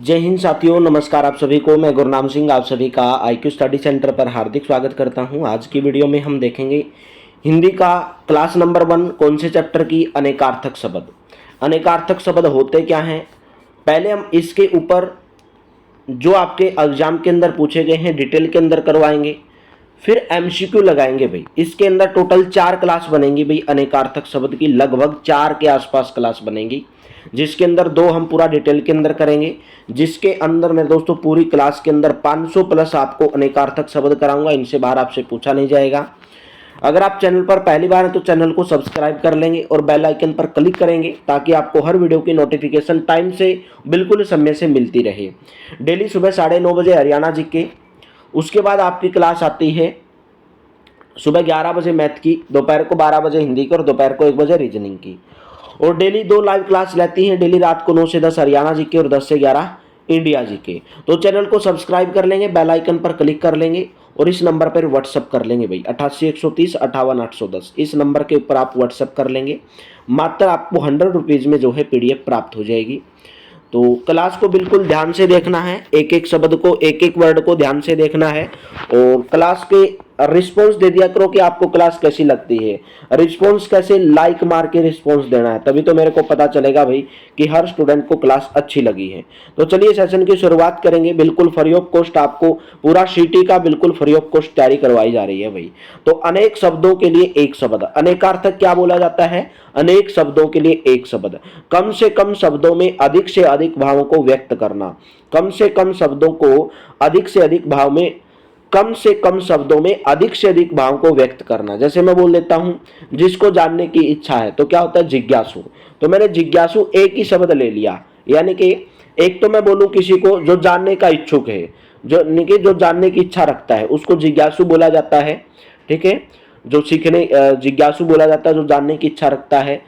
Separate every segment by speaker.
Speaker 1: जय हिंद साथियों, नमस्कार आप सभी को। मैं गुरनाम सिंह आप सभी का आईक्यू स्टडी सेंटर पर हार्दिक स्वागत करता हूं। आज की वीडियो में हम देखेंगे हिंदी का क्लास नंबर 1 कौन से चैप्टर की अनेकार्थक शब्द। अनेकार्थक शब्द होते क्या हैं, पहले हम इसके ऊपर जो आपके एग्जाम के अंदर पूछे गए हैं डिटेल के अंदर करवाएंगे, फिर एमसीक्यू लगाएंगे। भाई इसके अंदर टोटल 4 क्लास बनेंगी। भाई अनेकार्थक शब्द की लगभग 4 के आसपास क्लास बनेंगी, जिसके अंदर 2 हम पूरा डिटेल के अंदर करेंगे, जिसके अंदर मेरे दोस्तों पूरी क्लास के अंदर 500 प्लस आपको अनेकार्थक शब्द कराऊंगा। इनसे बाहर आपसे पूछा नहीं जाएगा। अगर आप चैनल पर पहली बार हैं तो चैनल को सब्सक्राइब कर लेंगे और बेल आइकन पर क्लिक करेंगे ताकि आपको हर वीडियो की नोटिफिकेशन टाइम से बिल्कुल समय से मिलती रहे। डेली सुबह 9:30 बजे हरियाणा जी के, उसके बाद आपकी क्लास आती है सुबह 11 बजे मैथ की, दोपहर को 12 बजे हिंदी की और दोपहर को 1 बजे रीजनिंग की। और डेली 2 लाइव क्लास रहती हैं, डेली रात को 9 से 10 हरियाणा जी के और 10 से 11 इंडिया जी के। तो चैनल को सब्सक्राइब कर लेंगे, बेल आइकन पर क्लिक कर लेंगे और इस नंबर पर व्हाट्सअप कर लेंगे। भाई 88 130 58 810 इस नंबर के ऊपर आप व्हाट्सअप कर लेंगे। मात्र आपको 100 रुपीज़ में जो है PDF प्राप्त हो जाएगी। तो क्लास को बिल्कुल ध्यान से देखना है, एक एक शब्द को, एक एक वर्ड को ध्यान से देखना है और क्लास के रिस्पॉन्स दे दिया करो कि आपको क्लास कैसी लगती है। रिस्पॉन्स कैसे, लाइक मार के रिस्पॉन्स देना है, तभी तो मेरे को पता चलेगा भाई कि हर स्टूडेंट को क्लास अच्छी लगी है। तो चलिए सेशन की शुरुआत करेंगे। बिल्कुल फ्री ऑफ कॉस्ट आपको पूरा सीटी का बिल्कुल फ्री ऑफ कॉस्ट तैयारी करवाई जा रही है भाई। तो अनेक शब्दों के लिए एक शब्द, अनेकार्थक क्या बोला जाता है, अनेक शब्दों के लिए एक शब्द। कम से कम शब्दों में अधिक से अधिक भावों को व्यक्त करना, कम से कम शब्दों को अधिक से अधिक भाव में, कम से कम शब्दों में अधिक से अधिक भाव को व्यक्त करना। जैसे मैं बोल देता हूं जिसको जानने की इच्छा है, तो क्या होता है जिज्ञासु। तो मैंने जिज्ञासु एक ही शब्द ले लिया, यानी कि एक तो मैं बोलूं किसी को जो जानने का इच्छुक है, जो जानने की इच्छा रखता है, उसको जिज्ञासु बोला जाता है। ठीक है, जो सीखने जिज्ञासु बोला जाता है जो जानने की इच्छा रखता है।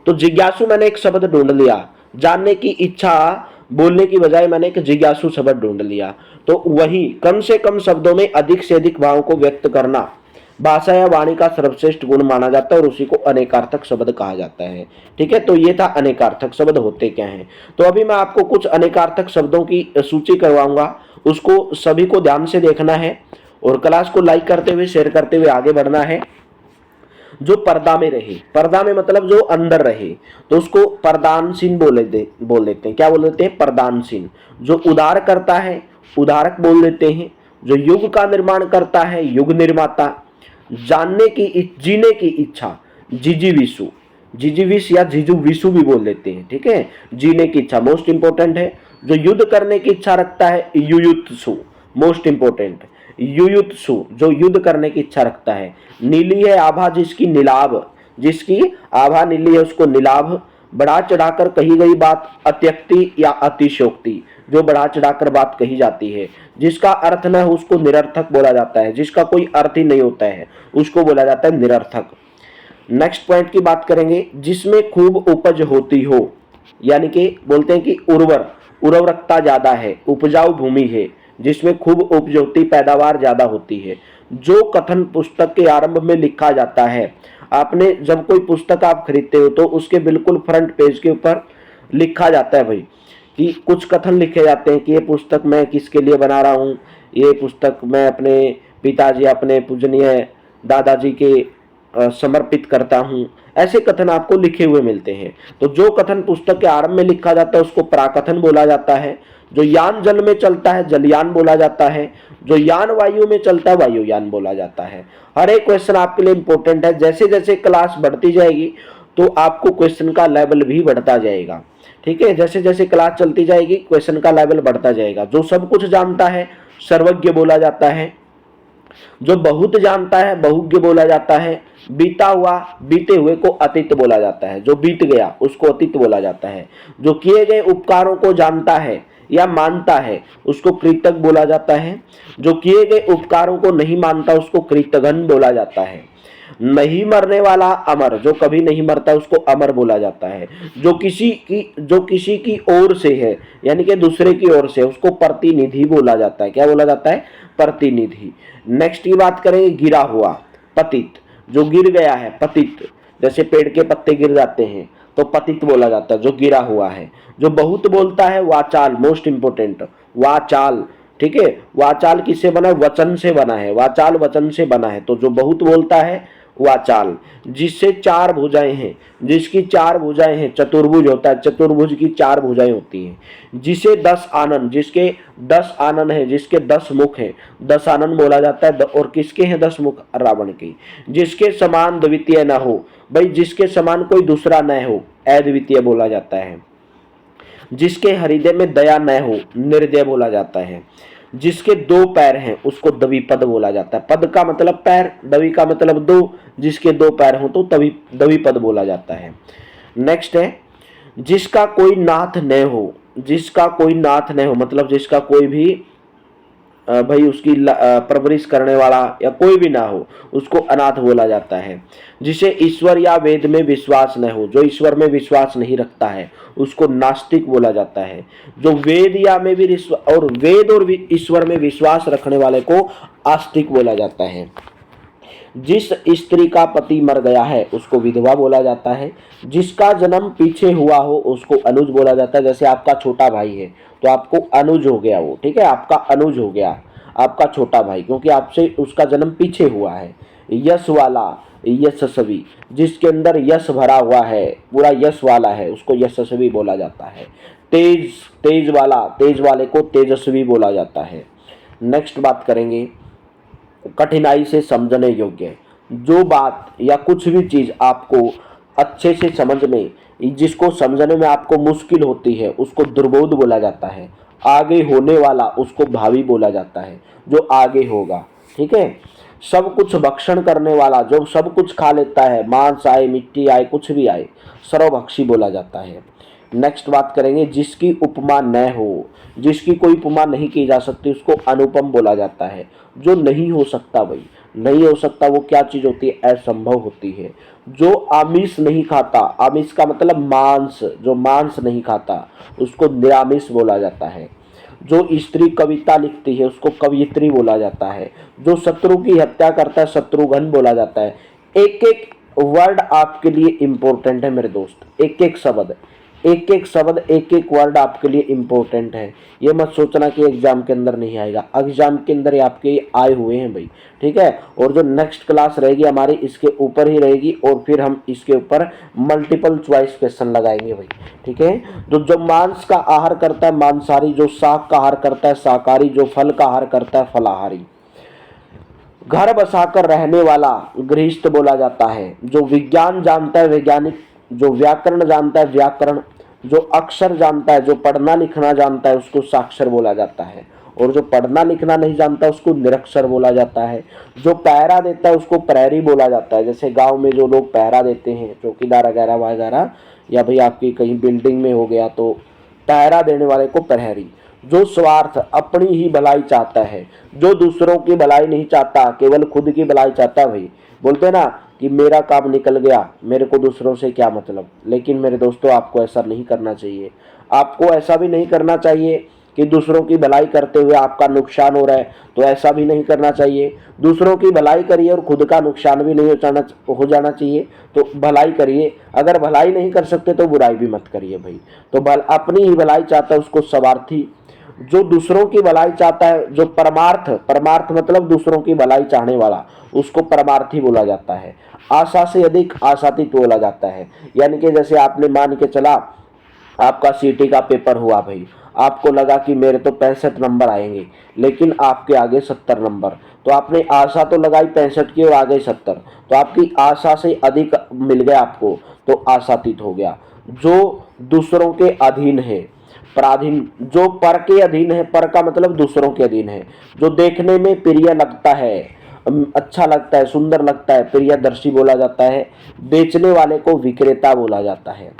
Speaker 1: तो जिज्ञासु मैंने एक शब्द ढूंढ लिया, जानने की इच्छा बोलने की बजाय मैंने एक जिज्ञासु शब्द ढूंढ लिया। तो वही कम से कम शब्दों में अधिक से अधिक भावों को व्यक्त करना भाषा या वाणी का सर्वश्रेष्ठ गुण माना जाता है और उसी को अनेकार्थक शब्द कहा जाता है। ठीक है, तो ये था अनेकार्थक शब्द होते क्या हैं। तो अभी मैं आपको कुछ अनेकार्थक शब्दों की सूची करवाऊंगा, उसको सभी को ध्यान से देखना है और क्लास को लाइक करते हुए शेयर करते हुए आगे बढ़ना है। जो पर्दा में रहे, पर्दा में मतलब जो अंदर रहे, तो उसको प्रदानशीन बोल देते हैं। क्या बोल देते हैं, प्रदानशीन। जो उदार करता है उदारक बोल देते हैं। जो युग का निर्माण करता है युग निर्माता। जानने की, जीने की इच्छा जिजीविषु, जिजीविष या जिजुविषु भी बोल देते हैं। ठीक है, जीने की इच्छा मोस्ट इंपोर्टेंट है। जो युद्ध करने की इच्छा रखता है युयुत्सु, मोस्ट इंपोर्टेंट युयुत्सु, जो युद्ध करने की इच्छा रखता है। नीली है आभा जिसकी निलाभ, जिसकी आभा नीली है उसको निलाभ। बढ़ा चढ़ाकर कही गई बात अत्यक्ति या अतिशयोक्ति, जो बढ़ा चढ़ाकर बात कही जाती है। जिसका अर्थ न हो उसको निरर्थक बोला जाता है, जिसका कोई अर्थ ही नहीं होता है उसको बोला जाता है निरर्थक। नेक्स्ट पॉइंट की बात करेंगे, जिसमें खूब उपज होती हो, यानी कि बोलते हैं कि उर्वरकता ज्यादा है, उपजाऊ भूमि है, जिसमें खूब उपज होती, पैदावार ज्यादा होती है। जो कथन पुस्तक के आरंभ में लिखा जाता है, आपने जब कोई पुस्तक आप खरीदते हो तो उसके बिल्कुल फ्रंट पेज के ऊपर लिखा जाता है भाई कि कुछ कथन लिखे जाते हैं कि ये पुस्तक मैं किसके लिए बना रहा हूँ, ये पुस्तक मैं अपने पिताजी, अपने पूजनीय दादाजी के समर्पित करता हूँ। ऐसे कथन आपको लिखे हुए मिलते हैं। तो जो कथन पुस्तक के आरंभ में लिखा जाता है उसको प्राकथन बोला जाता है। जो यान जल में चलता है जलयान बोला जाता है। जो यान वायु में चलता है वायुयान बोला जाता है। हर एक क्वेश्चन आपके लिए इंपॉर्टेंट है। जैसे जैसे क्लास बढ़ती जाएगी तो आपको क्वेश्चन का लेवल भी बढ़ता जाएगा। ठीक है, जैसे जैसे क्लास चलती जाएगी क्वेश्चन का लेवल बढ़ता जाएगा। जो सब कुछ जानता है सर्वज्ञ बोला जाता है। जो बहुत जानता है बहुज्ञ बोला जाता है। बीता हुआ, बीते हुए को अतीत बोला जाता है। जो बीत गया उसको अतीत बोला जाता है। जो किए गए उपकारों को जानता है या मानता है उसको कृतज्ञ बोला जाता है। जो किए गए उपकारों को नहीं मानता उसको कृतघ्न बोला जाता है। नहीं मरने वाला अमर, जो कभी नहीं मरता उसको अमर बोला जाता है। जो किसी की ओर से है, यानी कि दूसरे की ओर से, उसको प्रतिनिधि बोला जाता है। क्या बोला जाता है, प्रतिनिधि। नेक्स्ट की बात करेंगे, गिरा हुआ, पतित, जो गिर गया है पतित, जैसे पेड़ के पत्ते गिर जाते हैं। तो पतित बोला जाता है, जो गिरा हुआ है। जो बहुत बोलता है वाचाल, मोस्ट इंपोर्टेंट, वाचाल, ठीक है। वाचाल किससे बना है? वचन से बना है, वाचाल वचन से बना है। तो जो बहुत बोलता है वाचाल। जिससे चार भुजाएं हैं, जिसकी चार भुजाएं हैं, चतुर्भुज होता है, चतुर्भुज की चार भुजाएं होती हैं। जिसे 10 आनन, जिसके 10 आनन है, जिसके 10 मुख है, 10 आनन बोला जाता है। और किसके हैं 10 मुख? रावण की। जिसके समान द्वितीय न हो, भाई जिसके समान कोई दूसरा न हो, अद्वितीय बोला जाता है। जिसके हृदय में दया न हो, निर्दय बोला जाता है। जिसके 2 पैर हैं उसको द्विपद बोला जाता है। पद का मतलब पैर, द्वि का मतलब 2, जिसके 2 पैर हो तो तभी द्विपद बोला जाता है। नेक्स्ट है जिसका कोई नाथ न हो, जिसका कोई नाथ न हो मतलब जिसका कोई भी भाई उसकी परवरिश करने वाला या कोई भी ना हो, उसको अनाथ बोला जाता है। जिसे ईश्वर या वेद में विश्वास न हो, जो ईश्वर में विश्वास नहीं रखता है उसको नास्तिक बोला जाता है। जो वेद या में भी और वेद और ईश्वर में विश्वास रखने वाले को आस्तिक बोला जाता है। जिस स्त्री का पति मर गया है उसको विधवा बोला जाता है। जिसका जन्म पीछे हुआ हो उसको अनुज बोला जाता है। जैसे आपका छोटा भाई है तो आपको अनुज हो गया वो, ठीक है, आपका अनुज हो गया आपका छोटा भाई, क्योंकि आपसे उसका जन्म पीछे हुआ है। यश वाला, यशस्वी, जिसके अंदर यश भरा हुआ है, पूरा यश वाला है, उसको यशस्वी बोला जाता है। तेज, तेज वाला, तेज वाले को तेजस्वी बोला जाता है। नेक्स्ट बात करेंगे कठिनाई से समझने योग्य। जो बात या कुछ भी चीज आपको अच्छे से समझ में, जिसको समझने में आपको मुश्किल होती है उसको दुर्बोध बोला जाता है। आगे होने वाला उसको भावी बोला जाता है, जो आगे होगा, ठीक है। सब कुछ भक्षण करने वाला, जो सब कुछ खा लेता है, मांस आए, मिट्टी आए, कुछ भी आए, सर्वभक्षी बोला जाता है। नेक्स्ट बात करेंगे जिसकी उपमा न हो, जिसकी कोई उपमा नहीं की जा सकती उसको अनुपम बोला जाता है। जो नहीं हो सकता, भाई नहीं हो सकता वो क्या चीज होती है? असंभव होती है। जो आमिष नहीं खाता, आमिष का मतलब मांस, जो मांस नहीं खाता उसको निरामिष बोला जाता है। जो स्त्री कविता लिखती है उसको कवियत्री बोला जाता है। जो शत्रु की हत्या करता है शत्रुघ्न बोला जाता है। एक एक वर्ड आपके लिए इंपॉर्टेंट है मेरे दोस्त, एक एक शब्द, एक एक शब्द, एक एक वर्ड आपके लिए इंपॉर्टेंट है। ये मत सोचना कि एग्जाम के अंदर नहीं आएगा, एग्जाम के अंदर आपके आए हुए हैं भाई, ठीक है। और जो नेक्स्ट क्लास रहेगी हमारी इसके ऊपर ही रहेगी, और फिर हम इसके ऊपर मल्टीपल चॉइस क्वेश्चन लगाएंगे भाई, ठीक है। जो मांस का आहार करता है मांसाहारी, जो शाक का आहार करता है शाकाहारी, जो फल का आहार करता है फलाहारी। घर बसाकर रहने वाला गृहस्थ बोला जाता है। जो विज्ञान जानता है वैज्ञानिक, जो व्याकरण जानता है व्याकरण, जो अक्षर जानता है, जो पढ़ना लिखना जानता है उसको साक्षर बोला जाता है। और जो पढ़ना लिखना नहीं जानता उसको निरक्षर बोला जाता है। जो पहरा देता है उसको प्रहरी बोला जाता है। जैसे गांव में जो लोग पहरा देते हैं, चौकीदार वगैरह वगैरह, या भाई आपकी कहीं बिल्डिंग में हो गया तो पहरा देने वाले को प्रहरी। जो स्वार्थ, अपनी ही भलाई चाहता है, जो दूसरों की भलाई नहीं चाहता, केवल खुद की भलाई चाहता है, भाई बोलते ना कि मेरा काम निकल गया, मेरे को दूसरों से क्या मतलब। लेकिन मेरे दोस्तों आपको ऐसा नहीं करना चाहिए। आपको ऐसा भी नहीं करना चाहिए कि दूसरों की भलाई करते हुए आपका नुकसान हो रहा है, तो ऐसा भी नहीं करना चाहिए। दूसरों की भलाई करिए और खुद का नुकसान भी नहीं हो जाना चाहिए, तो भलाई करिए। अगर भलाई नहीं कर सकते तो बुराई भी मत करिए भाई। तो अपनी ही भलाई चाहता है उसको स्वार्थी, जो दूसरों की भलाई चाहता है, जो परमार्थ, परमार्थ मतलब दूसरों की भलाई चाहने वाला, उसको परमार्थी बोला जाता है। आशा से अधिक आशातीत बोला जाता है। यानी कि जैसे आपने मान के चला आपका सीटी का पेपर हुआ भाई, आपको लगा कि मेरे तो 65 नंबर आएंगे, लेकिन आपके आगे 70 नंबर, तो आपने आशा तो लगाई 65 की और आ गए 70, तो आपकी आशा से अधिक मिल गया आपको, तो आशातीत हो गया। जो दूसरों के अधीन है, पराधीन, जो पर के अधीन है, पर का मतलब दूसरों के अधीन है। जो देखने में प्रिय लगता है, अच्छा लगता है, सुंदर लगता है, प्रियदर्शी बोला जाता है। बेचने वाले को विक्रेता बोला जाता है।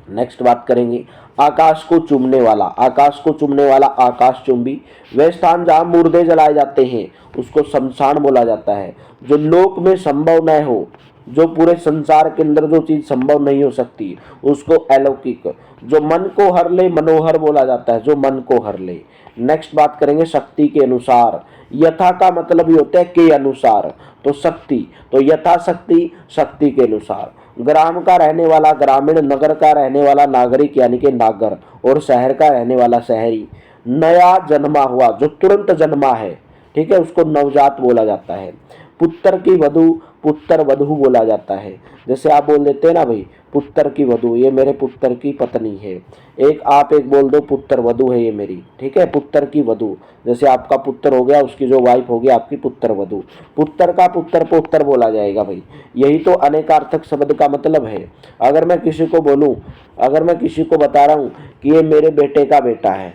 Speaker 1: नेक्स्ट बात करेंगे आकाश को चूमने वाला। आकाश को चूमने वाला आकाश चुंबी। वह स्थान जहाँ मुर्दे जलाए जाते हैं उसको शमशान बोला जाता है। जो लोक में संभव न हो, जो पूरे संसार के अंदर जो चीज संभव नहीं हो सकती उसको अलौकिक। जो मन को हर ले मनोहर बोला जाता है, जो मन को हर ले। नेक्स्ट बात करेंगे शक्ति के अनुसार। यथा का मतलब ये होता है के अनुसार, तो शक्ति, तो यथा शक्ति, शक्ति के अनुसार। ग्राम का रहने वाला ग्रामीण, नगर का रहने वाला नागरिक यानी कि नागर, और शहर का रहने वाला शहरी। नया जन्मा हुआ, जो तुरंत जन्मा है, ठीक है, उसको नवजात बोला जाता है। पुत्र की वधु, पुत्र वधु बोला जाता है। जैसे आप बोल देते हैं ना भाई, पुत्र की वधु, ये मेरे पुत्र की पत्नी है। एक बोल दो, पुत्र वधु है ये मेरी, ठीक है, पुत्र की वधु। जैसे आपका पुत्र हो गया, उसकी जो वाइफ होगी आपकी पुत्र वधु। पुत्र का पुत्र पौत्र बोला जाएगा भाई। यही तो अनेकार्थक शब्द का मतलब है। अगर मैं किसी को बोलूं, अगर मैं किसी को बता रहा हूं कि ये मेरे बेटे का बेटा है,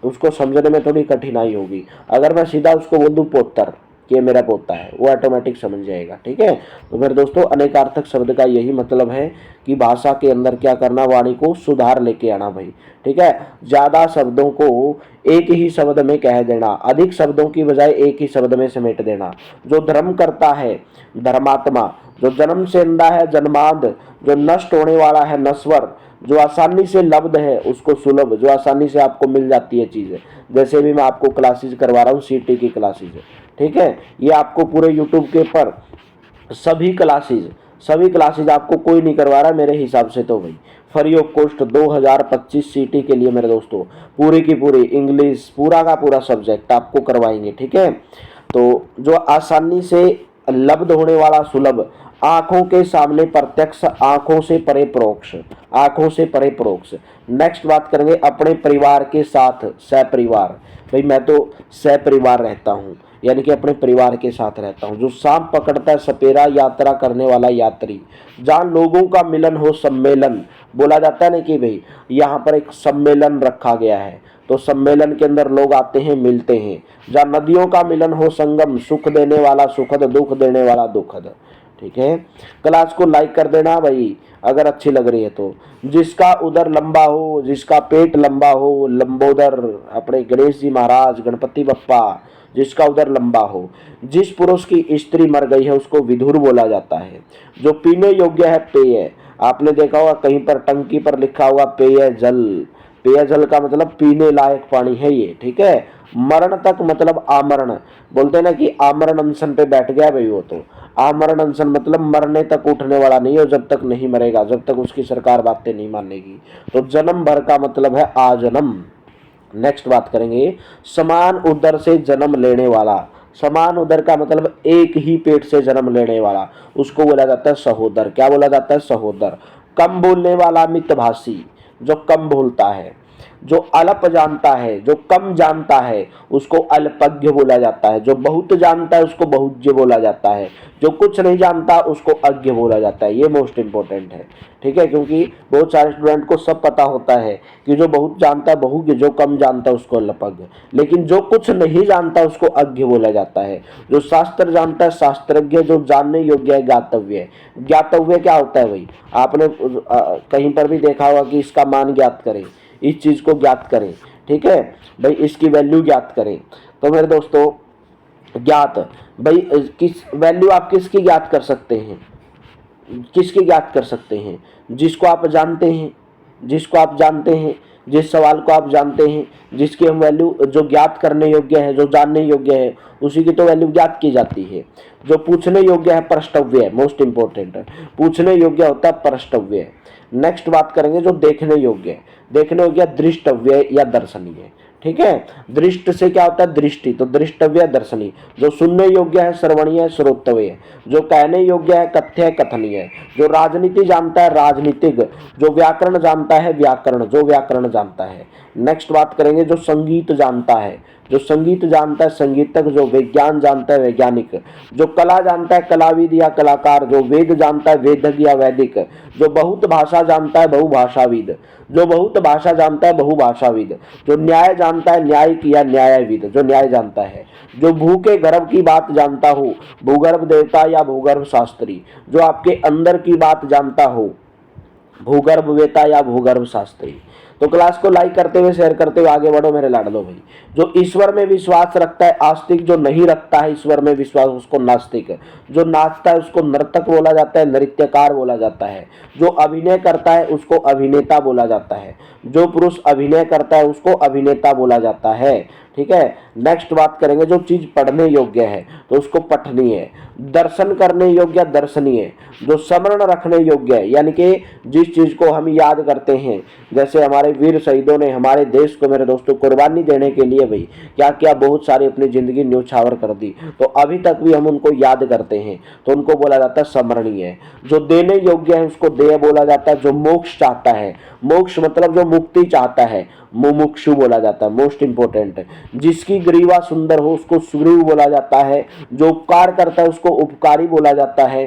Speaker 1: उसको समझने में थोड़ी कठिनाई होगी। अगर मैं सीधा उसको बोल दूं पोतर, कि ये मेरा पोता है, वो ऑटोमेटिक समझ जाएगा, ठीक है। तो मेरे दोस्तों, अनेकार्थक शब्द का यही मतलब है कि भाषा के अंदर क्या करना, वाणी को सुधार लेके आना भाई, ठीक है। ज्यादा शब्दों को एक ही शब्द में कह देना, अधिक शब्दों की बजाय एक ही शब्द में समेट देना। जो धर्म करता है धर्मात्मा, जो जन्म से अंधा है जन्मांध, जो नष्ट होने वाला है नश्वर, जो आसानी से लब्ध है उसको सुलभ, जो आसानी से आपको मिल जाती है चीजें। जैसे भी मैं आपको क्लासेज करवा रहा हूँ, सीटी की क्लासेज, ठीक है, ये आपको पूरे यूट्यूब के पर सभी क्लासेज आपको कोई नहीं करवा रहा मेरे हिसाब से तो भाई। फ्री ऑफ कॉस्ट 2025 सीटी के लिए मेरे दोस्तों, पूरी की पूरी इंग्लिश, पूरा का पूरा सब्जेक्ट आपको करवाएंगे, ठीक है। तो जो आसानी से लब्ध होने वाला सुलभ, आंखों के सामने प्रत्यक्ष, आंखों से परे परोक्ष, आंखों से परे परोक्ष। नेक्स्ट बात करेंगे अपने परिवार के साथ सपरिवार। भाई मैं तो सपरिवार रहता हूँ, यानी कि अपने परिवार के साथ रहता हूँ। जो सांप पकड़ता है सपेरा, यात्रा करने वाला यात्री। जहाँ लोगों का मिलन हो, सम्मेलन बोला जाता है ना कि भाई यहाँ पर एक सम्मेलन रखा गया है, तो सम्मेलन के अंदर लोग आते हैं, मिलते हैं। जहाँ नदियों का मिलन हो, संगम, सुख देने वाला सुखद, दुख देने वाला दुखद, ठीक है। क्लास को लाइक कर देना भाई अगर अच्छी लग रही है तो। जिसका उदर लंबा हो, जिसका पेट लंबा हो, लंबोदर अपने गणेश जी महाराज, गणपति बप्पा, जिसका उदर लंबा हो। जिस पुरुष की स्त्री मर गई है उसको विधुर बोला जाता है। जो पीने योग्य है पेय, आपने देखा होगा कहीं पर टंकी पर लिखा हुआ पेय जल, पेय जल का मतलब पीने लायक पानी है ये, ठीक है। मरण तक मतलब आमरण, बोलते हैं ना कि आमरण अनशन पे बैठ गया भाई, वो तो आमरण अनशन मतलब मरने तक उठने वाला नहीं है, जब तक नहीं मरेगा, जब तक उसकी सरकार बातें नहीं मानेगी। तो जन्म भर का मतलब है आजन्म। नेक्स्ट बात करेंगे समान उदर से जन्म लेने वाला। समान उदर का मतलब एक ही पेट से जन्म लेने वाला, उसको बोला जाता है सहोदर। क्या बोला जाता है? सहोदर। कम बोलने वाला मितभाषी, जो कम बोलता है। जो अल्प जानता है, जो कम जानता है, उसको अल्पज्ञ बोला जाता है। जो बहुत जानता है उसको बहुज्ञ बोला जाता है। जो कुछ नहीं जानता उसको अज्ञ बोला जाता है। ये मोस्ट इंपॉर्टेंट है, ठीक है, क्योंकि बहुत सारे स्टूडेंट को सब पता होता है कि जो बहुत जानता है बहुज्ञ, जो कम जानता है उसको अल्पज्ञ, लेकिन जो कुछ नहीं जानता उसको अज्ञ बोला जाता है। जो शास्त्र जानता है शास्त्रज्ञ, जो जानने योग्य है ज्ञातव्य है। ज्ञातव्य क्या होता है भाई? आपने कहीं पर भी देखा होगा कि इसका मान ज्ञात करें, इस चीज को ज्ञात करें, ठीक है भाई, इसकी वैल्यू ज्ञात करें। तो मेरे दोस्तों ज्ञात भाई, किस वैल्यू आप किसकी ज्ञात कर सकते हैं? किसकी ज्ञात कर सकते हैं? जिसको आप जानते हैं, जिसको आप जानते हैं, जिस सवाल को आप जानते हैं, जिसकी हम वैल्यू, जो ज्ञात करने योग्य है, जो जानने योग्य है, उसी की तो वैल्यू ज्ञात की जाती है। जो पूछने योग्य है प्रश्नव्य है, मोस्ट इंपॉर्टेंट है, पूछने योग्य होता है प्रश्नव्य। नेक्स्ट बात करेंगे जो देखने योग्य है। देखने योग्य दृष्टव्य या दर्शनीय, ठीक है। दृष्ट से क्या होता है? दृष्टि, तो दृष्टव्य दर्शनीय। जो सुनने योग्य है श्रवणीय श्रोतव्य। जो कहने योग्य है कथ्य कथनीय। जो राजनीति जानता है राजनीतिक। जो व्याकरण जानता है व्याकरण, जो व्याकरण जानता है। नेक्स्ट बात करेंगे जो संगीत जानता है। जो संगीत जानता है संगीतक। जो विज्ञान जानता है वैज्ञानिक। जो कला जानता है कलाविद या कलाकार। जो वेद जानता है वेदज्ञ या वैदिक। जो बहुत भाषा जानता है बहुभाषाविद। जो बहुत भाषा जानता है बहुभाषाविद। जो न्याय जानता है न्यायिक या न्यायविद, जो न्याय जानता है। जो भू के गर्भ की बात जानता हो, भूगर्भ देवता या भूगर्भ शास्त्री। जो आपके अंदर की बात जानता हो, भूगर्भ वेता या भूगर्भ शास्त्री। तो क्लास को लाइक करते हुए शेयर करते हुए आगे बढ़ो मेरे लाडलो भाई। जो ईश्वर में विश्वास रखता है आस्तिक। जो नहीं रखता है ईश्वर में विश्वास उसको नास्तिक। जो नाचता है उसको नर्तक बोला जाता है, नृत्यकार बोला जाता है। जो अभिनय करता है उसको अभिनेता बोला जाता है। जो पुरुष अभिनय करता है उसको अभिनेता बोला जाता है। ठीक है, नेक्स्ट बात करेंगे, जो चीज पढ़ने योग्य है तो उसको पठनीय, दर्शन करने योग्य दर्शनीय, जो स्मरण रखने योग्य है यानी कि जिस चीज को हम याद करते हैं, जैसे हमारे वीर शहीदों ने हमारे देश को मेरे दोस्तों कुर्बानी देने के लिए भाई क्या क्या बहुत सारी अपनी जिंदगी न्यौछावर कर दी, तो अभी तक भी हम उनको याद करते हैं तो उनको बोला जाता है स्मरणीय। जो देने योग्य है उसको देय बोला जाता है। जो मोक्ष चाहता है, मोक्ष मतलब जो मुक्ति चाहता है, मुमुक्षु बोला जाता है, मोस्ट इंपोर्टेंट। जिसकी ग्रीवा सुंदर हो उसको सुग्रीव बोला जाता है। जो उपकार करता है उसको उपकारी बोला जाता है।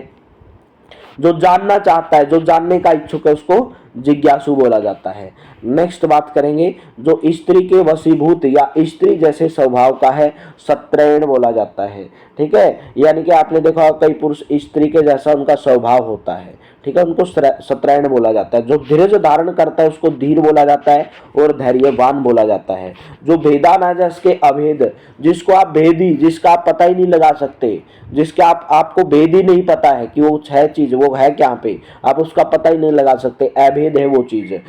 Speaker 1: जो जानना चाहता है, जो जानने का इच्छुक है उसको जिज्ञासु बोला जाता है। नेक्स्ट बात करेंगे, जो स्त्री के वशीभूत या स्त्री जैसे स्वभाव का है सत्रैण बोला जाता है। ठीक है, यानी कि आपने देखा कई पुरुष स्त्री के जैसा उनका स्वभाव होता है, ठीक है, उनको सत्रैण बोला जाता है। जो धीरज धारण करता है उसको धीर बोला जाता है और धैर्यवान बोला जाता है। जो भेदानाजस के अभेद, जिसको आप भेदी, जिसका आप पता ही नहीं लगा सकते, जिसके आपको भेद ही नहीं पता है कि वो है चीज, वो है क्या पे, आप उसका पता ही नहीं लगा सकते, अभेद है वो चीज।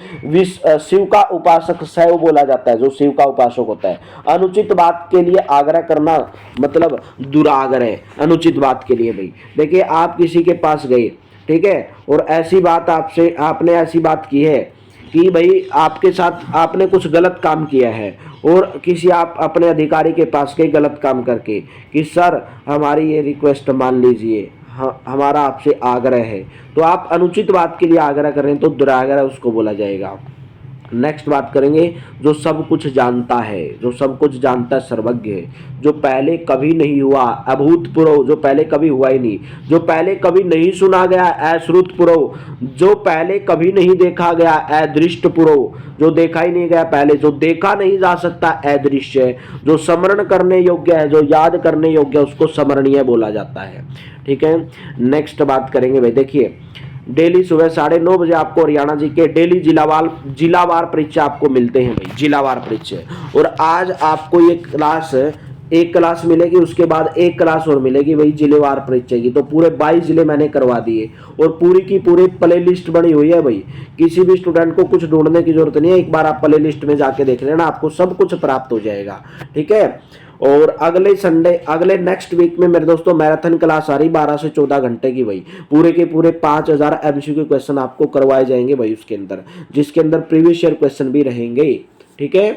Speaker 1: शिव का उपासक शैव बोला जाता है, जो शिव का उपासक होता है। अनुचित बात के लिए आग्रह करना मतलब दुराग्रह, अनुचित बात के लिए। भाई देखिए, आप किसी के पास गए, ठीक है, और ऐसी बात आपने ऐसी बात की है कि भाई आपके साथ आपने कुछ गलत काम किया है और किसी आप अपने अधिकारी के पास गए गलत काम करके कि सर हमारी ये रिक्वेस्ट मान लीजिए, हमारा आपसे आग्रह है, तो आप अनुचित बात के लिए आग्रह कर रहे हैं तो दुराग्रह उसको बोला जाएगा। नेक्स्ट बात करेंगे, जो सब कुछ जानता है, जो सब कुछ जानता है सर्वज्ञ है, जो पहले कभी नहीं हुआ अभूतपूर्व, जो पहले कभी हुआ ही नहीं, जो पहले कभी नहीं सुना गया अश्रुतपूर्व, जो पहले कभी नहीं देखा गया अदृष्टपूर्व, जो देखा ही नहीं गया पहले, जो देखा नहीं जा सकता अदृश्य, जो स्मरण करने योग्य है, जो याद करने योग्य है उसको स्मरणीय बोला जाता है। ठीक है, नेक्स्ट बात करेंगे भाई, देखिए डेली सुबह 9:30 बजे आपको हरियाणा जी के डेली जिलावार परीक्षा आपको मिलते हैं भाई, जिलावार परीक्षा। और आज आपको ये एक क्लास मिलेगी, उसके बाद एक क्लास और मिलेगी भाई जिलेवार परीक्षा की। तो पूरे 22 जिले मैंने करवा दिए और पूरी की पूरी प्ले लिस्ट बनी हुई है भाई। किसी भी स्टूडेंट को कुछ ढूंढने की जरूरत नहीं है, एक बार आप प्ले लिस्ट में जाके देख लेना, आपको सब कुछ प्राप्त हो जाएगा। ठीक है, और अगले नेक्स्ट वीक में मेरे दोस्तों मैराथन क्लास आ रही 12 से 14 घंटे की भाई। पूरे के पूरे 5000 एमसीक्यू क्वेश्चन आपको करवाए जाएंगे भाई उसके अंदर, जिसके अंदर प्रीवियस ईयर क्वेश्चन भी रहेंगे। ठीक है,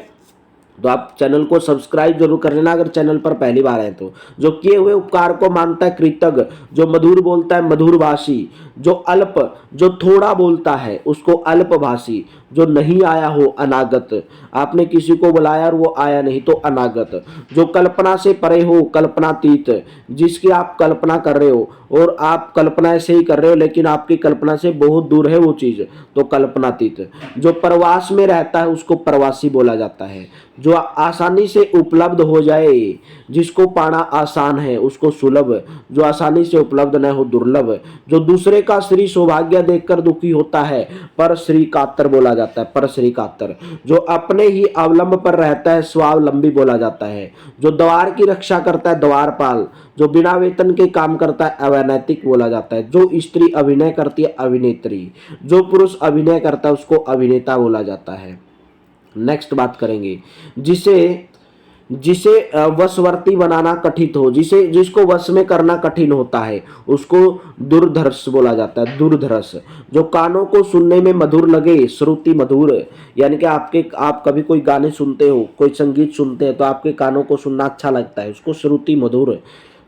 Speaker 1: तो आप चैनल को सब्सक्राइब जरूर कर लेना अगर चैनल पर पहली बार है तो। जो किए हुए उपकार को मानता है कृतज्ञ, जो मधुर बोलता है मधुरभाषी, जो थोड़ा बोलता है उसको अल्पभाषी, जो नहीं आया हो अनागत, आपने किसी को बुलाया और वो आया नहीं तो अनागत, जो कल्पना से परे हो कल्पनातीत, जिसकी आप कल्पना कर रहे हो और आप कल्पना ऐसे ही कर रहे हो लेकिन आपकी कल्पना से बहुत दूर है वो चीज, तो कल्पनातीत, जो प्रवास में रहता है उसको प्रवासी बोला जाता है, जो आसानी से उपलब्ध हो जाए, जिसको पाना आसान है उसको सुलभ, जो आसानी से उपलब्ध न हो दुर्लभ, जो दूसरे का श्री सौभाग्य देखकर दुखी होता है पर श्री कातर बोला जाता है, पर श्री कातर, जो अपने ही अवलंब पर रहता है स्वावलंबी बोला जाता है, जो द्वार की रक्षा करता है द्वारपाल, जो बिना वेतन के काम करता है अवैनैतिक बोला जाता है, जो स्त्री अभिनय करती है अभिनेत्री, जो पुरुष अभिनय करता है उसको अभिनेता बोला जाता है। नेक्स्ट बात करेंगे, जिसे वशवर्ती बनाना कठिन हो, जिसको वश में करना कठिन होता है उसको दुर्धर्ष बोला जाता है, दुर्धर्ष, जो कानों को सुनने में मधुर लगे श्रुति मधुर, यानी कि आप कभी कोई गाने सुनते हो, कोई संगीत सुनते हैं तो आपके कानों को सुनना अच्छा लगता है, उसको श्रुति मधुर,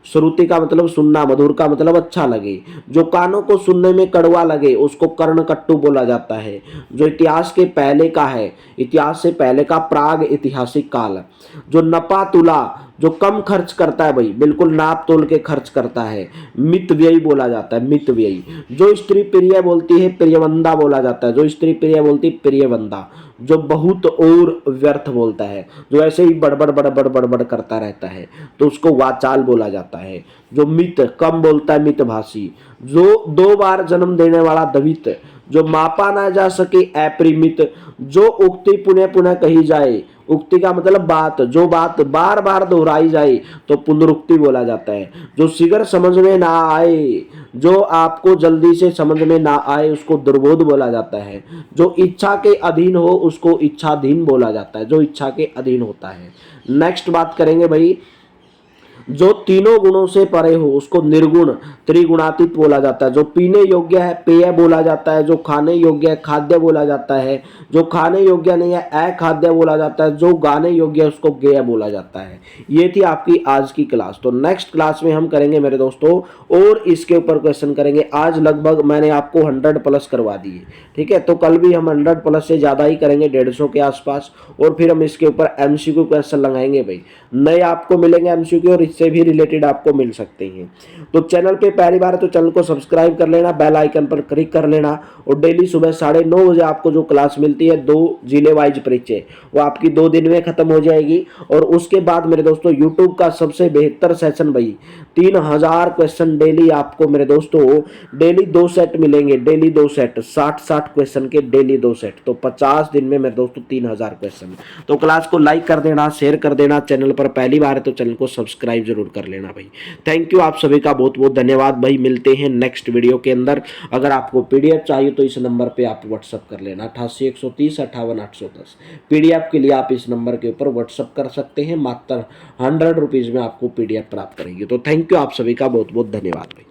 Speaker 1: श्रुति का मतलब सुनना, मधुर का मतलब अच्छा लगे, जो कानों को सुनने में कड़वा लगे उसको कर्णकट्टु बोला जाता है, जो इतिहास के पहले का है, इतिहास से पहले का प्राग ऐतिहासिक काल, जो नपा तुला, जो कम खर्च करता है भाई, बिल्कुल नाप तोल के खर्च करता है, मित व्ययी बोला जाता है, मित व्ययी, जो स्त्री प्रिय बोलती है प्रियवंदा बोला जाता है, जो स्त्री प्रिय बोलती है प्रियवंदा, जो बहुत और व्यर्थ बोलता है, जो ऐसे ही बड़बड़ बड़बड़ बड़बड़ करता रहता है तो उसको वाचाल बोला जाता है, जो मित कम बोलता है मितभाषी, जो 2 बार जन्म देने वाला दवित, जो मापा ना जा सके अपरिमित, जो उक्ति पुनः पुनः कही जाए उक्ति का मतलब बात, जो बात बार बार दोहराई जाए तो पुनरुक्ति बोला जाता है। जो शीघ्र समझ में ना आए, जो आपको जल्दी से समझ में ना आए, उसको दुर्बोध बोला जाता है। जो इच्छा के अधीन हो उसको इच्छाधीन बोला जाता है, जो इच्छा के अधीन होता है। नेक्स्ट बात करेंगे भाई, जो तीनों गुणों से परे हो उसको निर्गुण त्रिगुणातीत बोला जाता है। जो पीने योग्य है पेय बोला जाता है, जो खाने योग्य है खाद्य बोला जाता है, जो खाने योग्य नहीं है अखाद्य बोला जाता है, जो गाने योग्य है उसको गेय बोला जाता है। ये थी आपकी आज की क्लास। तो नेक्स्ट क्लास में हम करेंगे मेरे दोस्तों और इसके ऊपर क्वेश्चन करेंगे। आज लगभग मैंने आपको 100 प्लस करवा दिए, ठीक है। तो कल भी हम 100 प्लस से ज़्यादा ही करेंगे, 150 के आसपास, और फिर हम इसके ऊपर एमसीक्यू क्वेश्चन लगाएंगे भाई। नए आपको मिलेंगे एमसीक्यू और इससे भी रिलेटेड आपको मिल सकते हैं। तो चैनल पे पहली बार है तो चैनल को सब्सक्राइब कर लेना, बेल आइकन पर क्लिक कर लेना, और डेली सुबह 9:30 बजे आपको जो क्लास मिलती है 2 जिले वाइज परिचय, वो आपकी 2 दिन में खत्म हो जाएगी। और उसके बाद मेरे दोस्तों यूट्यूब का सबसे बेहतर सेशन भाई, 3000 क्वेश्चन डेली आपको मेरे दोस्तों डेली 2 सेट मिलेंगे, डेली 2 सेट 60 क्वेश्चन के डेली 2 सेट, तो 50 दिन में मेरे दोस्तों 3000 क्वेश्चन। तो क्लास को लाइक कर देना, शेयर कर देना, चैनल पर पहली बार है तो चैनल को सब्सक्राइब जरूर कर लेना भाई। थैंक यू, आप सभी का बहुत बहुत धन्यवाद भाई। मिलते हैं नेक्स्ट वीडियो के अंदर। अगर आपको पीडीएफ चाहिए तो इस नंबर पे आप व्हाट्सअप कर लेना 88 130 58 810। पीडीएफ के लिए आप इस नंबर के ऊपर व्हाट्सअप कर सकते हैं, मात्र 100 रुपीज में आपको पीडीएफ प्राप्त करेंगे। तो थैंक यू, आप सभी का बहुत बहुत धन्यवाद भाई।